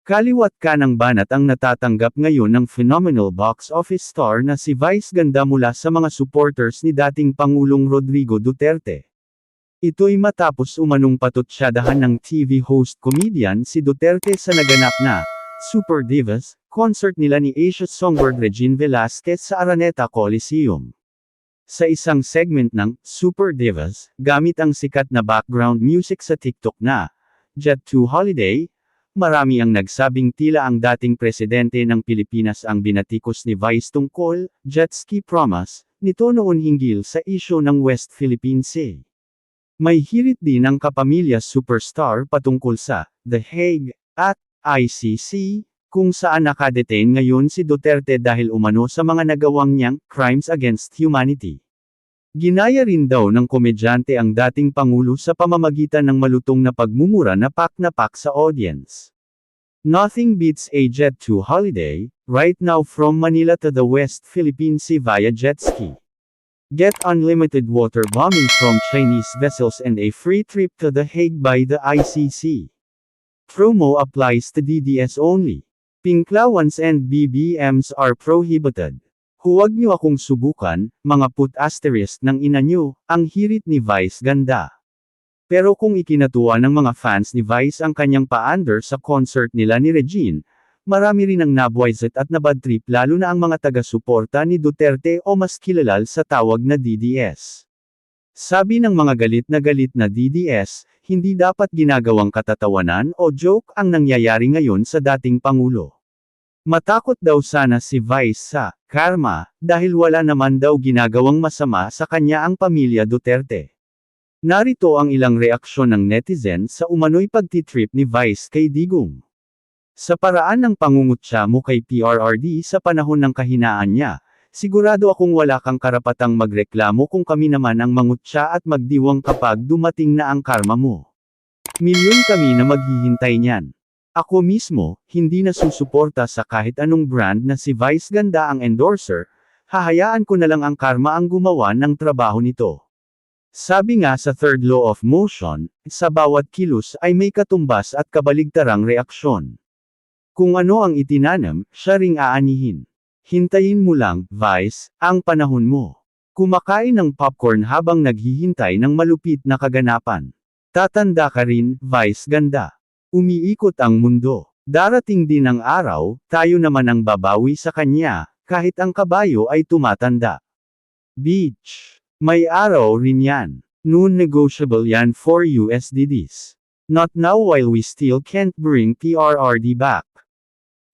Kaliwat kanang banat ang natatanggap ngayon ng phenomenal box office star na si Vice Ganda mula sa mga supporters ni dating Pangulong Rodrigo Duterte. Ito'y matapos umanong patutsadahan ng TV host comedian si Duterte sa naganap na Super Divas concert nila ni Asia songbird Regine Velasquez sa Araneta Coliseum. Sa isang segment ng Super Divas, gamit ang sikat na background music sa TikTok na Jet to Holiday, marami ang nagsabing tila ang dating presidente ng Pilipinas ang binatikos ni Vice tungkol jet ski promise nito noon hinggil sa isyu ng West Philippine Sea. May hirit din ang kapamilya superstar patungkol sa The Hague at ICC, kung saan nakadetain ngayon si Duterte dahil umano sa mga nagawang niyang crimes against humanity. Ginaya rin daw ng komedyante ang dating Pangulo sa pamamagitan ng malutong na pagmumura na pak sa audience. Nothing beats a jet to holiday, right now from Manila to the West Philippine Sea via jet ski. Get unlimited water bombing from Chinese vessels and a free trip to The Hague by the ICC. Promo applies to DDS only. Pinklawans and BBMs are prohibited. Huwag niyo akong subukan, mga ng ina niyo, ang hirit ni Vice Ganda. Pero kung ikinatuwa ng mga fans ni Vice ang kanyang pa-under sa concert nila ni Regine, marami rin ang nabwisit at nabadtrip lalo na ang mga taga-suporta ni Duterte o mas kilala sa tawag na DDS. Sabi ng mga galit na DDS, hindi dapat ginagawang katatawanan o joke ang nangyayari ngayon sa dating Pangulo. Matakot daw sana si Vice sa karma, dahil wala naman daw ginagawang masama sa kanya ang pamilya Duterte. Narito ang ilang reaksyon ng netizen sa umano'y pagtitrip ni Vice kay Digong. Sa paraan ng pangungutya mo kay PRRD sa panahon ng kahinaan niya, sigurado akong wala kang karapatang magreklamo kung kami naman ang mangutya at magdiwang kapag dumating na ang karma mo. Milyon kami na maghihintay niyan. Ako mismo, hindi na susuporta sa kahit anong brand na si Vice Ganda ang endorser, hahayaan ko na lang ang karma ang gumawa ng trabaho nito. Sabi nga sa third law of motion, sa bawat kilos ay may katumbas at kabaligtarang reaksyon. Kung ano ang itinanam, siya ring aanihin. Hintayin mo lang, Vice, ang panahon mo. Kumakain ng popcorn habang naghihintay ng malupit na kaganapan. Tatanda ka rin, Vice Ganda. Umiikot ang mundo. Darating din ang araw, tayo naman ang babawi sa kanya, kahit ang kabayo ay tumatanda. Beach. May araw rin yan. Non-negotiable yan for USDDs. Not now while we still can't bring PRRD back.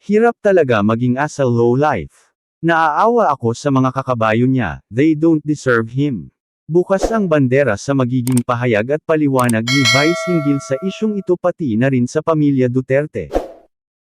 Hirap talaga maging asa low life. Naaawa ako sa mga kakabayo niya, they don't deserve him. Bukas ang bandera sa magiging pahayag at paliwanag ni Vice hinggil sa isyung ito pati na rin sa pamilya Duterte.